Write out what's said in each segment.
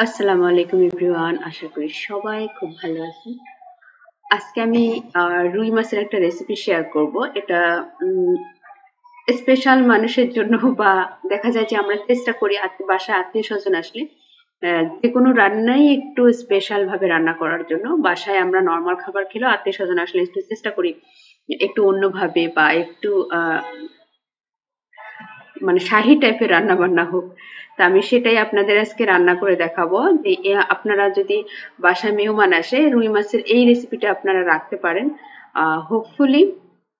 আসসালামু আলাইকুম এভরিওয়ান, আশা করি সবাই খুব ভালো আছেন। আজকে আমি রুই মাছের একটা রেসিপি শেয়ার করব। এটা স্পেশাল মানুষের জন্য বা দেখা যায় যে আমরা চেষ্টা করি বাসায় আত্মীয় স্বজন আসলে যে কোনো রান্নাই একটু স্পেশাল ভাবে রান্না করার জন্য। বাসায় আমরা নর্মাল খাবার খেলেও আত্মীয় স্বজন আসলে একটু চেষ্টা করি একটু অন্যভাবে বা একটু মানে শাহী টাইপের রান্না বান্না হোক। তা আমি সেটাই আপনাদের আজকে রান্না করে দেখাবো যে আপনারা যদি বাসায় মেহমান আসে রুই মাছের এই রেসিপিটা আপনারা রাখতে পারেন, হোপফুলি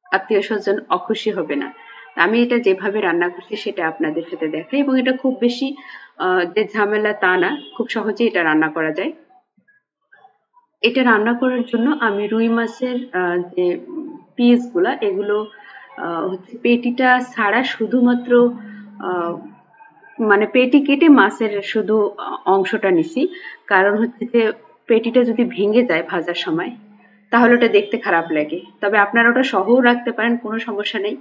আত্মীয় স্বজন অখুশি হবে না। আমি এটা যেভাবে রান্না করছি সেটা আপনাদের সাথে দেখাই, এবং এটা খুব বেশি যে ঝামেলা তা না, খুব সহজেই এটা রান্না করা যায়। এটা রান্না করার জন্য আমি রুই মাছের যে পিস গুলা এগুলো হচ্ছে পেটিটা ছাড়া শুধুমাত্র মানে পেটি কেটে মাছের শুধু অংশটা নিছি। কারণ হচ্ছে যে পেটিটা যদি ভেঙে যায় ভাজার সময় তাহলে ওটা দেখতে খারাপ লাগে। তবে আপনারা ওটা সহও রাখতে পারেন, কোনো সমস্যা নেই।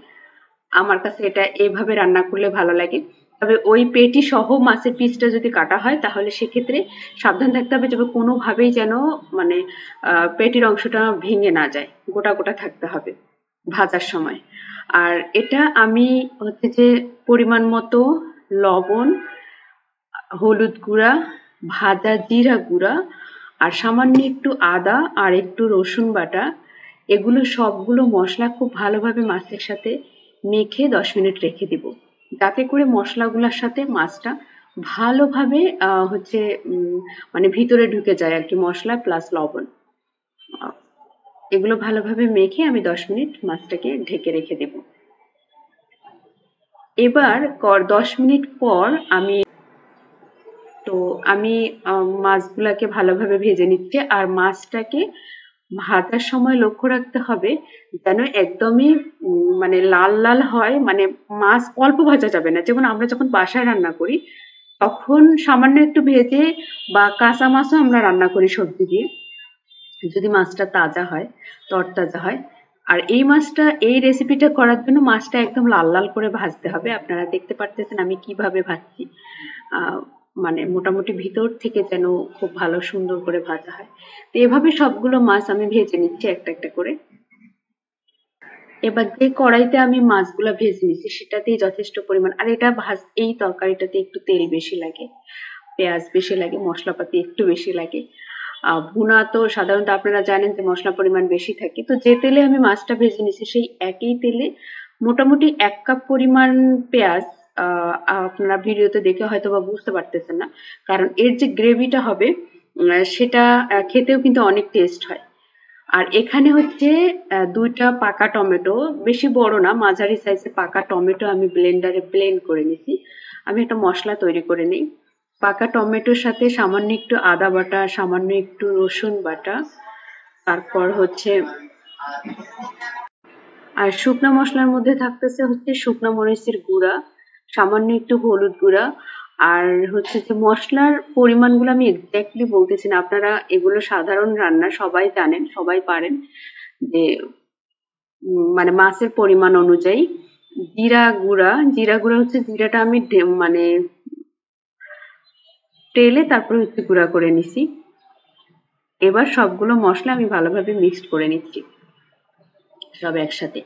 আমার কাছে এটা এইভাবে রান্না করলে ভালো লাগে। তবে ওই পেটি সহ মাছের পিসটা যদি কাটা হয় তাহলে সেক্ষেত্রে সাবধান থাকতে হবে যে কোনোভাবেই যেন মানে পেটির অংশটা ভেঙে না যায়, গোটা গোটা থাকতে হবে ভাজার সময়। আর এটা আমি হচ্ছে যে পরিমাণ মতো লবণ, হলুদ গুঁড়া, ভাজা জিরা গুঁড়া আর সামান্য একটু আদা আর একটু রসুন বাটা, এগুলো সবগুলো মশলা খুব ভালোভাবে মাছের সাথে মেখে 10 মিনিট রেখে দিব, যাতে করে মশলাগুলোর সাথে মাছটা ভালোভাবে হচ্ছে মানে ভিতরে ঢুকে যায় আর কি, মশলা প্লাস লবণ। এগুলো ভালোভাবে মেখে আমি 10 মিনিট মাছটাকে ঢেকে রেখে দেব। এবার 10 মিনিট পর আমি মাছগুলাকে ভালোভাবে ভেজে নিচ্ছি। আর মাছটাকে ভাজার সময় লক্ষ্য রাখতে হবে যেন একদমই মানে লাল লাল হয়, মানে মাছ অল্প ভাজা যাবে না। যেমন আমরা যখন বাসায় রান্না করি তখন সামান্য একটু ভেজে বা কাঁচা মাছও আমরা রান্না করি সবজি দিয়ে, যদি মাছটা তাজা হয়, তরতাজা হয়। আর এই মাছটা, এই রেসিপিটা করার জন্য মাছটা একদম লাল লাল করে ভাজতে হবে। আপনারা দেখতে পারতেছেন আমি কিভাবে ভাজছি। মানে মোটামুটি ভিতর থেকে যেন খুব ভালো সুন্দর করে ভাজা হয়। তো এভাবে সবগুলো মাছ আমি ভেজে নিচ্ছি একটা একটা করে। এবার যে কড়াইতে আমি মাছগুলা ভেজে নিচ্ছি সেটাতেই যথেষ্ট পরিমাণ, আর এটা এই তরকারিটাতে একটু তেল বেশি লাগে, পেঁয়াজ বেশি লাগে, মশলাপাতি একটু বেশি লাগে। ভুনা তো সাধারণত আপনারা জানেন যে মশলা পরিমাণ বেশি থাকে। তো যে তেলে আমি মাছটা ভেজে নিছি সেই একই তেলে মোটামুটি 1 কাপ পরিমাণ পেঁয়াজ, আপনারা ভিডিওতে দেখে হয়তো বা বুঝতে পারতেছেন না, কারণ এর যে গ্রেভিটা হবে সেটা খেতেও কিন্তু অনেক টেস্ট হয়। আর এখানে হচ্ছে 2টা পাকা টমেটো, বেশি বড় না মাঝারি সাইজের পাকা টমেটো আমি ব্লেন্ডারে ব্লেন্ড করে নিছি। আমি একটা মশলা তৈরি করে নিই। পাকা টমেটোর সাথে সামান্য একটু আদা বাটা, সামান্য একটু রসুন বাটা, তারপর হচ্ছে আর শুকনা মশলার মধ্যে থাকতেছে হচ্ছে শুকনা মরিচের গুঁড়া, সামান্য একটু হলুদ গুঁড়া। আর হচ্ছে যে মশলার পরিমাণগুলো আমি এক্স্যাক্টলি বলতেছি না, আপনারা এগুলো সাধারণ রান্না সবাই জানেন, সবাই পারেন যে মানে মাছের পরিমাণ অনুযায়ী। জিরা গুঁড়া হচ্ছে জিরাটা আমি মানে তেলে তারপর হচ্ছে গুঁড়া করে নিছি। এবার সবগুলো মশলা আমি ভালোভাবে মিক্সড করে নিচ্ছি সব একসাথে।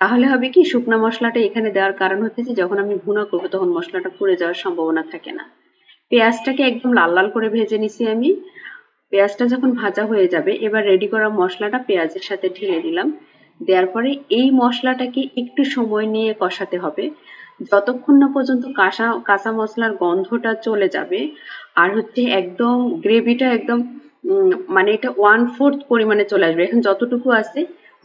তাহলে হবে কি, শুকনা মশলাটা এখানে দেওয়ার কারণ হচ্ছে যে যখন আমি ভুনা করবো তখন মশলাটা পুড়ে যাওয়ার সম্ভাবনা থাকে না। পেঁয়াজটাকে একদম লাল লাল করে ভেজে নিছি আমি। পেঁয়াজটা যখন ভাজা হয়ে যাবে এবার রেডি করা মশলাটা পেঁয়াজের সাথে ঢেলে দিলাম। দেওয়ার পরে এই মশলাটাকে একটু সময় নিয়ে কষাতে হবে, যতক্ষণ না পর্যন্ত কাঁচা মশলার গন্ধটা চলে যাবে। আর হচ্ছে একদম গ্রেভিটা একদম মানে এটা 1/4 পরিমাণে চলে আসবে। এখন যতটুকু আছে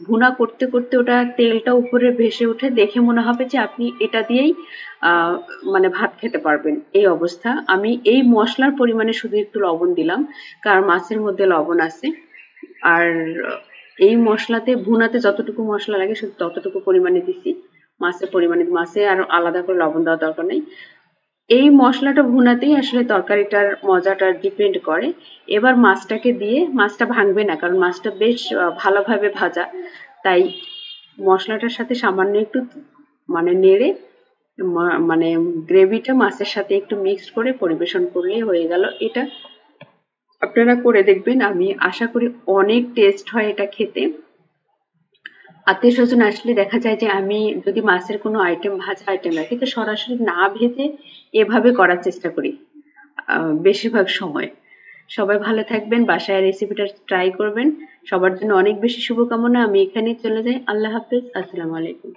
ভুনা করতে করতে ওটা তেলটা উপরে ভেসে উঠে দেখে মনে হবে যে আপনি এটা দিয়েই মানে ভাত খেতে পারবেন। এই অবস্থা আমি এই মশলার পরিমাণে শুধু একটু লবণ দিলাম, কারণ মাছের মধ্যে লবণ আছে। আর এই মশলাতে ভুনাতে যতটুকু মশলা লাগে শুধু ততটুকু পরিমাণে দিছি। মাছের পরিমাণে, মাছে আর আলাদা করে লবণ দেওয়ার দরকার নেই। এই মশলাটা ভুনাতেই আসলে তরকারিটার মজাটা ডিপেন্ড করে। এবার মাছটাকে দিয়ে, মাছটা ভাঙবে না কারণ মাছটা বেশ ভালোভাবে ভাজা, তাই মশলাটার সাথে সামান্য একটু মানে নেড়ে মানে গ্রেভিটা মাছের সাথে একটু মিক্সড করে পরিবেশন করলেই হয়ে গেল। এটা আপনারা করে দেখবেন, আমি আশা করি অনেক টেস্ট হয় এটা খেতে। আত্মীয় স্বজন আসলে দেখা যায় যে আমি যদি মাছের কোনো আইটেম, ভাজা আইটেম রাখি, তো সরাসরি না ভেজে এভাবে করার চেষ্টা করি বেশিরভাগ সময়। সবাই ভালো থাকবেন, বাসায় রেসিপিটা ট্রাই করবেন। সবার জন্য অনেক বেশি শুভকামনা। আমি এখানেই চলে যাই। আল্লাহ হাফেজ, আসসালামু আলাইকুম।